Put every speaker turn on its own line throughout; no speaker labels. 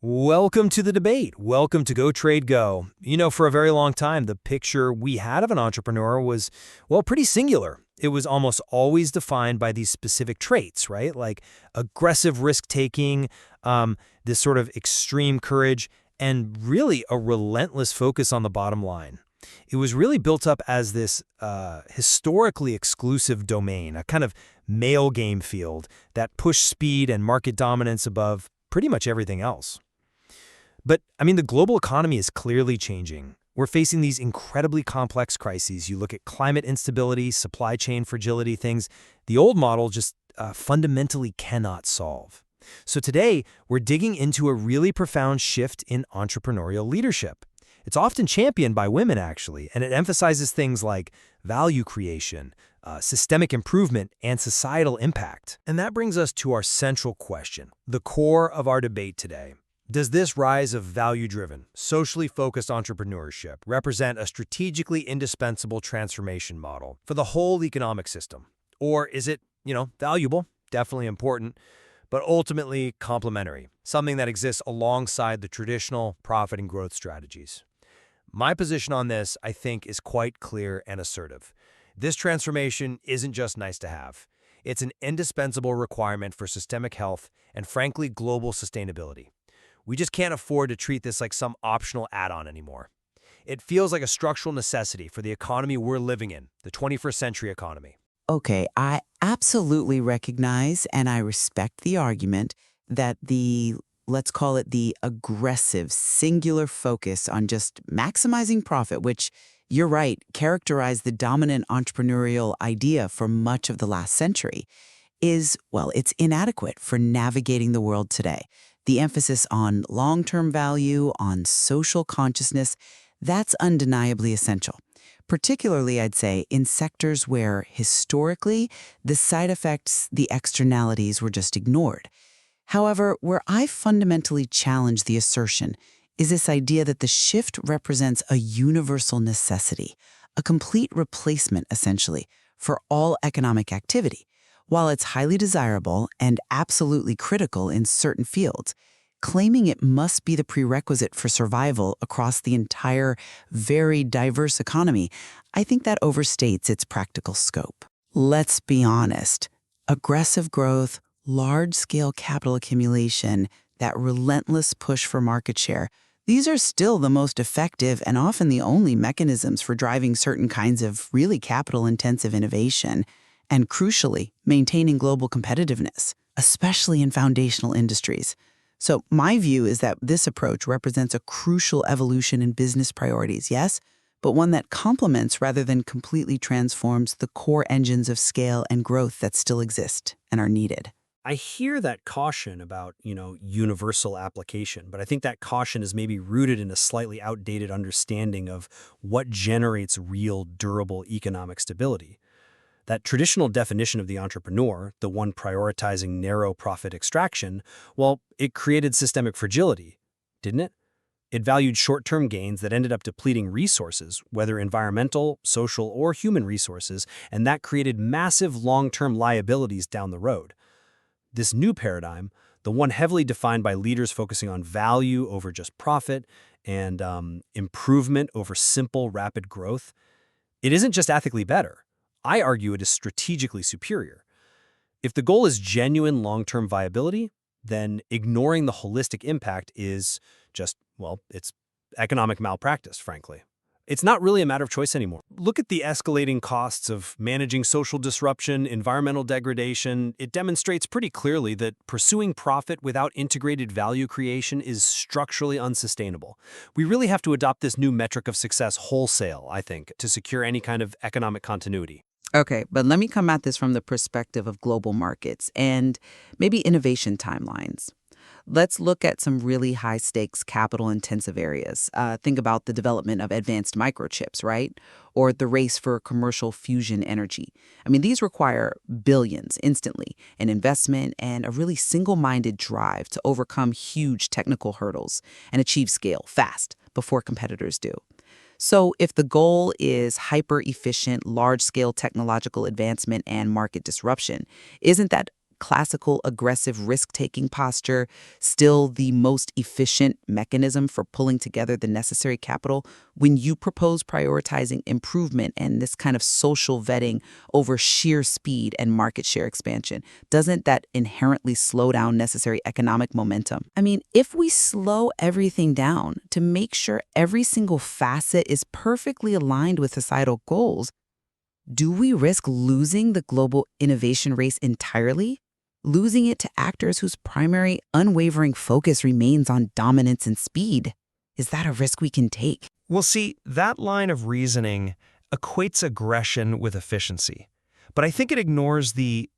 Welcome to the debate. Welcome to Go Trade Go. For a very long time, the picture we had of an entrepreneur was, well, pretty singular. It was almost always defined by these specific traits, right? Like aggressive risk-taking, this sort of extreme courage, and really a relentless focus on the bottom line. It was really built up as this historically exclusive domain, a kind of male game field that pushed speed and market dominance above pretty much everything else. But, the global economy is clearly changing. We're facing these incredibly complex crises. You look at climate instability, supply chain fragility, things the old model just fundamentally cannot solve. So today, we're digging into a really profound shift in entrepreneurial leadership. It's often championed by women, actually, and it emphasizes things like value creation, systemic improvement, and societal impact. And that brings us to our central question, the core of our debate today. Does this rise of value-driven, socially focused entrepreneurship represent a strategically indispensable transformation model for the whole economic system? Or is it, valuable, definitely important, but ultimately complementary, something that exists alongside the traditional profit and growth strategies? My position on this, I think, is quite clear and assertive. This transformation isn't just nice to have. It's an indispensable requirement for systemic health and, frankly, global sustainability. We just can't afford to treat this like some optional add-on anymore. It feels like a structural necessity for the economy we're living in, the 21st century economy.
Okay, I absolutely recognize and I respect the argument that let's call it the aggressive, singular focus on just maximizing profit, which, you're right, characterized the dominant entrepreneurial idea for much of the last century, it's inadequate for navigating the world today. The emphasis on long-term value, on social consciousness, that's undeniably essential. Particularly, I'd say, in sectors where, historically, the side effects, the externalities were just ignored. However, where I fundamentally challenge the assertion is this idea that the shift represents a universal necessity, a complete replacement, essentially, for all economic activity. While it's highly desirable and absolutely critical in certain fields, claiming it must be the prerequisite for survival across the entire, very diverse economy, I think that overstates its practical scope. Let's be honest. Aggressive growth, large-scale capital accumulation, that relentless push for market share, these are still the most effective and often the only mechanisms for driving certain kinds of really capital-intensive innovation, and crucially, maintaining global competitiveness, especially in foundational industries. So my view is that this approach represents a crucial evolution in business priorities, yes, but one that complements rather than completely transforms the core engines of scale and growth that still exist and are needed.
I hear that caution about, universal application, but I think that caution is maybe rooted in a slightly outdated understanding of what generates real, durable economic stability. That traditional definition of the entrepreneur, the one prioritizing narrow profit extraction, well, it created systemic fragility, didn't it? It valued short-term gains that ended up depleting resources, whether environmental, social, or human resources, and that created massive long-term liabilities down the road. This new paradigm, the one heavily defined by leaders focusing on value over just profit and improvement over simple, rapid growth, it isn't just ethically better. I argue it is strategically superior. If the goal is genuine long-term viability, then ignoring the holistic impact is just, it's economic malpractice, frankly. It's not really a matter of choice anymore. Look at the escalating costs of managing social disruption, environmental degradation. It demonstrates pretty clearly that pursuing profit without integrated value creation is structurally unsustainable. We really have to adopt this new metric of success wholesale, I think, to secure any kind of economic continuity.
Okay, but let me come at this from the perspective of global markets and maybe innovation timelines. Let's look at some really high-stakes, capital-intensive areas. Think about the development of advanced microchips, right? Or the race for commercial fusion energy. These require billions instantly in investment and a really single-minded drive to overcome huge technical hurdles and achieve scale fast before competitors do. So if the goal is hyper-efficient, large-scale technological advancement and market disruption, isn't that classical aggressive risk-taking posture still the most efficient mechanism for pulling together the necessary capital when you propose prioritizing improvement and this kind of social vetting over sheer speed and market share expansion? Doesn't that inherently slow down necessary economic momentum? I mean, if we slow everything down to make sure every single facet is perfectly aligned with societal goals, do we risk losing the global innovation race entirely? Losing it to actors whose primary unwavering focus remains on dominance and speed? Is that a risk we can take?
Well, see, that line of reasoning equates aggression with efficiency. But I think it ignores the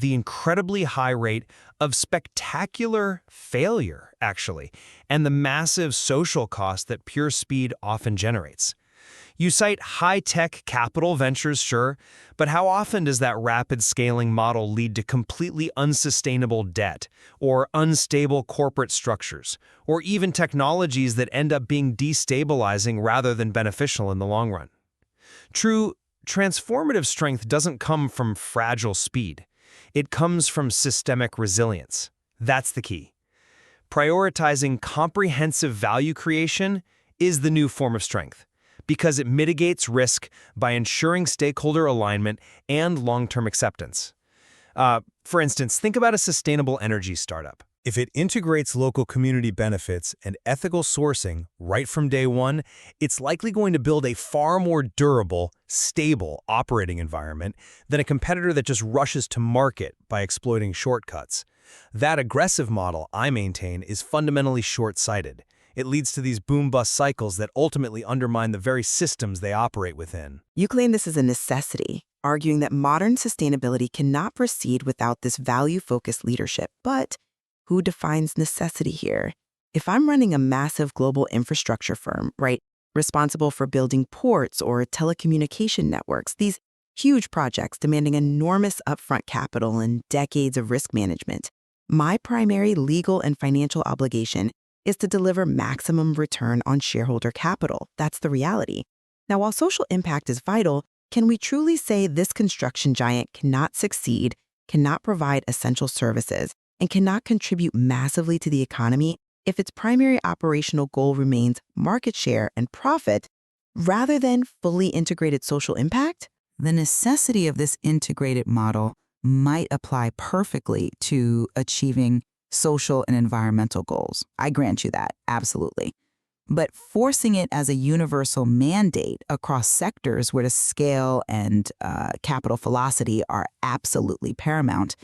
incredibly high rate of spectacular failure, actually, and the massive social cost that pure speed often generates. You cite high-tech capital ventures, sure, but how often does that rapid scaling model lead to completely unsustainable debt, or unstable corporate structures, or even technologies that end up being destabilizing rather than beneficial in the long run? True, transformative strength doesn't come from fragile speed. It comes from systemic resilience. That's the key. Prioritizing comprehensive value creation is the new form of strength, because it mitigates risk by ensuring stakeholder alignment and long-term acceptance. For instance, think about a sustainable energy startup. If it integrates local community benefits and ethical sourcing right from day one, it's likely going to build a far more durable, stable operating environment than a competitor that just rushes to market by exploiting shortcuts. That aggressive model, I maintain, is fundamentally short-sighted. It leads to these boom-bust cycles that ultimately undermine the very systems they operate within.
You claim this is a necessity, arguing that modern sustainability cannot proceed without this value-focused leadership. But who defines necessity here? If I'm running a massive global infrastructure firm, right, responsible for building ports or telecommunication networks, these huge projects demanding enormous upfront capital and decades of risk management, my primary legal and financial obligation is to deliver maximum return on shareholder capital. That's the reality. Now, while social impact is vital, can we truly say this construction giant cannot succeed, cannot provide essential services, and cannot contribute massively to the economy if its primary operational goal remains market share and profit rather than fully integrated social impact?
The necessity of this integrated model might apply perfectly to achieving social and environmental goals. I grant you that, absolutely. But forcing it as a universal mandate across sectors where the scale and capital velocity are absolutely paramount,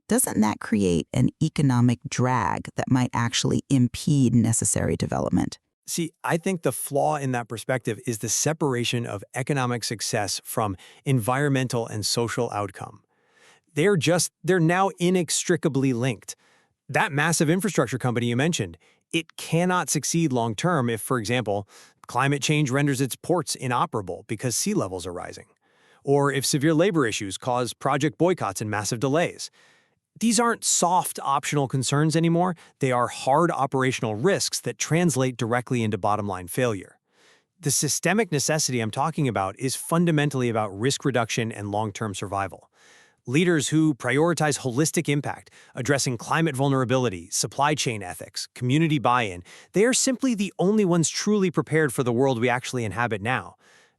doesn't that create an economic drag that might actually impede necessary development?
See, I think the flaw in that perspective is the separation of economic success from environmental and social outcome. They're now inextricably linked. That massive infrastructure company you mentioned, it cannot succeed long-term if, for example, climate change renders its ports inoperable because sea levels are rising, or if severe labor issues cause project boycotts and massive delays. These aren't soft, optional concerns anymore. They are hard operational risks that translate directly into bottom-line failure. The systemic necessity I'm talking about is fundamentally about risk reduction and long-term survival. Leaders who prioritize holistic impact, addressing climate vulnerability, supply chain ethics, community buy-in, they are simply the only ones truly prepared for the world we actually inhabit now.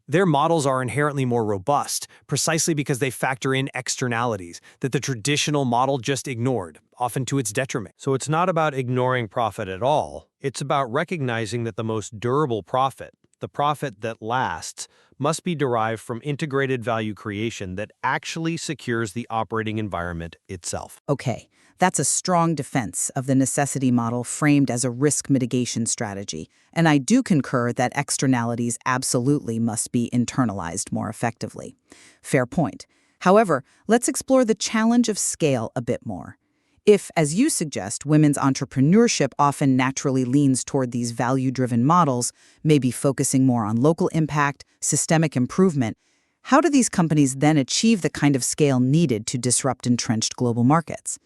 Their models are inherently more robust, precisely because they factor in externalities that the traditional model just ignored, often to its detriment. So it's not about ignoring profit at all. It's about recognizing that the most durable profit, the profit that lasts, must be derived from integrated value creation that actually secures the operating environment itself.
Okay, that's a strong defense of the necessity model framed as a risk mitigation strategy. And I do concur that externalities absolutely must be internalized more effectively. Fair point. However, let's explore the challenge of scale a bit more. If, as you suggest, women's entrepreneurship often naturally leans toward these value-driven models, maybe focusing more on local impact, systemic improvement, how do these companies then achieve the kind of scale needed to disrupt entrenched global markets?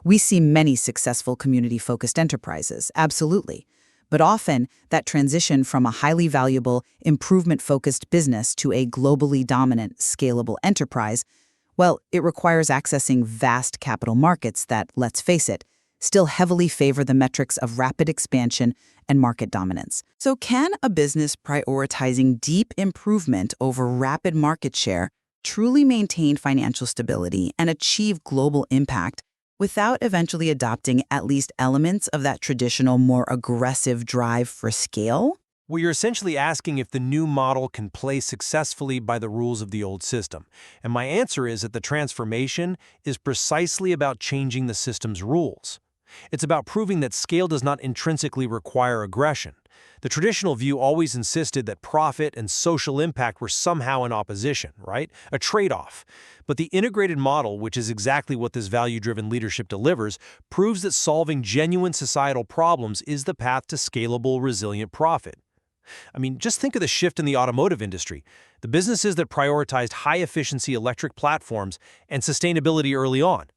We see many successful community-focused enterprises, absolutely. But often, that transition from a highly valuable, improvement-focused business to a globally dominant, scalable enterprise, Well, it requires accessing vast capital markets that, let's face it, still heavily favor the metrics of rapid expansion and market dominance. So can a business prioritizing deep improvement over rapid market share truly maintain financial stability and achieve global impact without eventually adopting at least elements of that traditional, more aggressive drive for scale?
Well, you're essentially asking if the new model can play successfully by the rules of the old system. And my answer is that the transformation is precisely about changing the system's rules. It's about proving that scale does not intrinsically require aggression. The traditional view always insisted that profit and social impact were somehow in opposition, right? A trade-off. But the integrated model, which is exactly what this value-driven leadership delivers, proves that solving genuine societal problems is the path to scalable, resilient profit. I mean, just think of the shift in the automotive industry. The businesses that prioritized high-efficiency electric platforms and sustainability early on.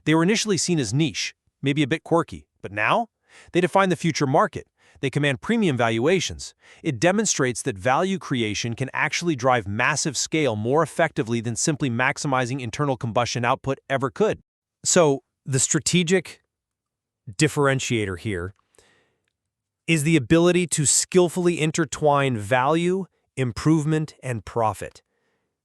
They were initially seen as niche, maybe a bit quirky, but now they define the future market. They command premium valuations. It demonstrates that value creation can actually drive massive scale more effectively than simply maximizing internal combustion output ever could. So, the strategic differentiator here is the ability to skillfully intertwine value, improvement, and profit.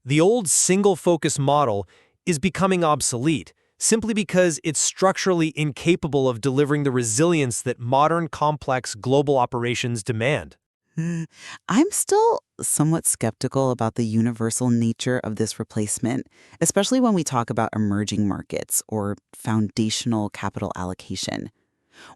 The old single-focus model is becoming obsolete simply because it's structurally incapable of delivering the resilience that modern, complex global operations demand.
I'm still somewhat skeptical about the universal nature of this replacement, especially when we talk about emerging markets or foundational capital allocation.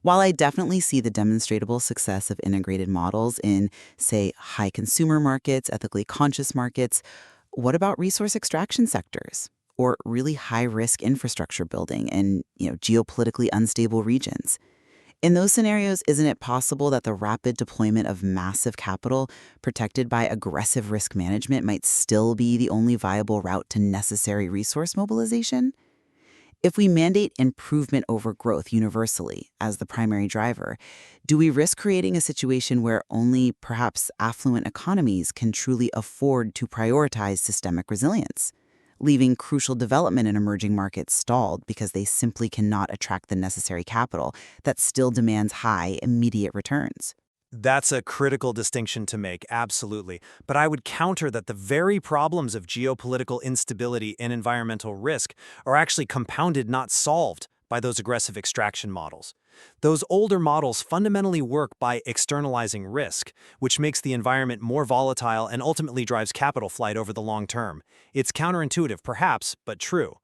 While I definitely see the demonstrable success of integrated models in, say, high consumer markets, ethically conscious markets, what about resource extraction sectors? Or really high-risk infrastructure building in, geopolitically unstable regions? In those scenarios, isn't it possible that the rapid deployment of massive capital protected by aggressive risk management might still be the only viable route to necessary resource mobilization? If we mandate improvement over growth universally as the primary driver, do we risk creating a situation where only perhaps affluent economies can truly afford to prioritize systemic resilience, leaving crucial development in emerging markets stalled because they simply cannot attract the necessary capital that still demands high, immediate returns?
That's a critical distinction to make, absolutely. But I would counter that the very problems of geopolitical instability and environmental risk are actually compounded, not solved, by those aggressive extraction models. Those older models fundamentally work by externalizing risk, which makes the environment more volatile and ultimately drives capital flight over the long term. It's counterintuitive, perhaps, but true.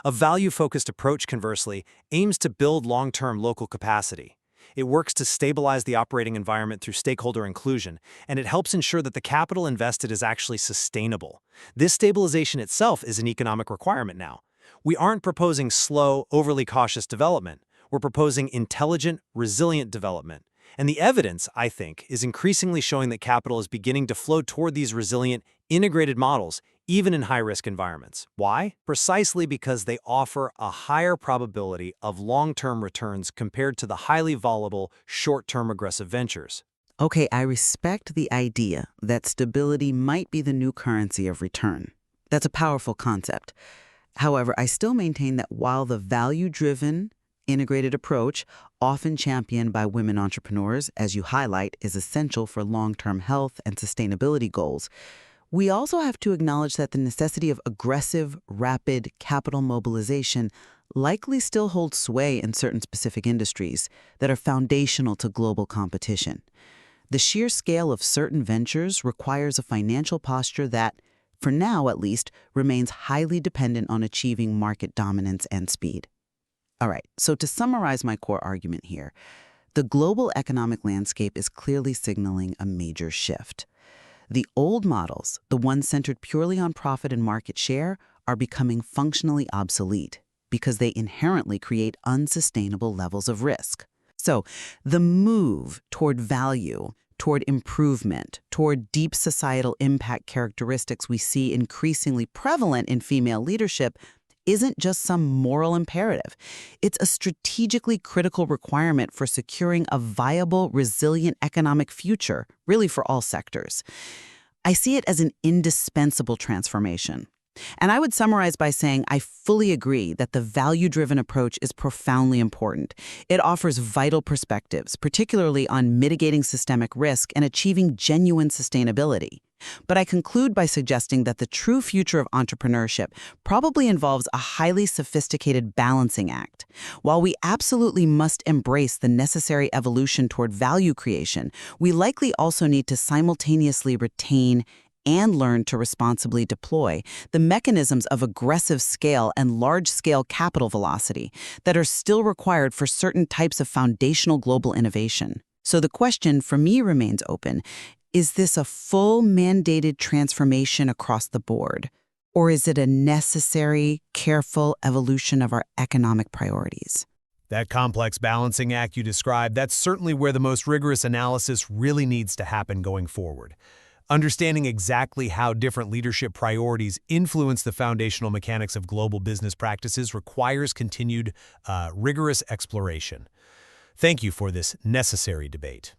A value-focused approach, conversely, aims to build long-term local capacity. It works to stabilize the operating environment through stakeholder inclusion, and it helps ensure that the capital invested is actually sustainable. This stabilization itself is an economic requirement now. We aren't proposing slow, overly cautious development. We're proposing intelligent, resilient development. And the evidence, I think, is increasingly showing that capital is beginning to flow toward these resilient, integrated models, even in high-risk environments. Why? Precisely because they offer a higher probability of long-term returns compared to the highly volatile, short-term aggressive ventures.
Okay, I respect the idea that stability might be the new currency of return. That's a powerful concept. However, I still maintain that while the value-driven, integrated approach, often championed by women entrepreneurs, as you highlight, is essential for long-term health and sustainability goals, we also have to acknowledge that the necessity of aggressive, rapid capital mobilization likely still holds sway in certain specific industries that are foundational to global competition. The sheer scale of certain ventures requires a financial posture that, for now at least, remains highly dependent on achieving market dominance and speed. All right, so to summarize my core argument here, the global economic landscape is clearly signaling a major shift. The old models, the ones centered purely on profit and market share, are becoming functionally obsolete because they inherently create unsustainable levels of risk. So the move toward value, toward improvement, toward deep societal impact characteristics we see increasingly prevalent in female leadership isn't just some moral imperative. It's a strategically critical requirement for securing a viable, resilient economic future, really for all sectors. I see it as an indispensable transformation, And I would summarize by saying I fully agree that the value-driven approach is profoundly important. It offers vital perspectives, particularly on mitigating systemic risk and achieving genuine sustainability. But I conclude by suggesting that the true future of entrepreneurship probably involves a highly sophisticated balancing act. While we absolutely must embrace the necessary evolution toward value creation, we likely also need to simultaneously retain and learn to responsibly deploy the mechanisms of aggressive scale and large-scale capital velocity that are still required for certain types of foundational global innovation. So the question for me remains open. Is this a full mandated transformation across the board? Or is it a necessary, careful evolution of our economic priorities?
That complex balancing act you described, that's certainly where the most rigorous analysis really needs to happen going forward. Understanding exactly how different leadership priorities influence the foundational mechanics of global business practices requires continued, rigorous exploration. Thank you for this necessary debate.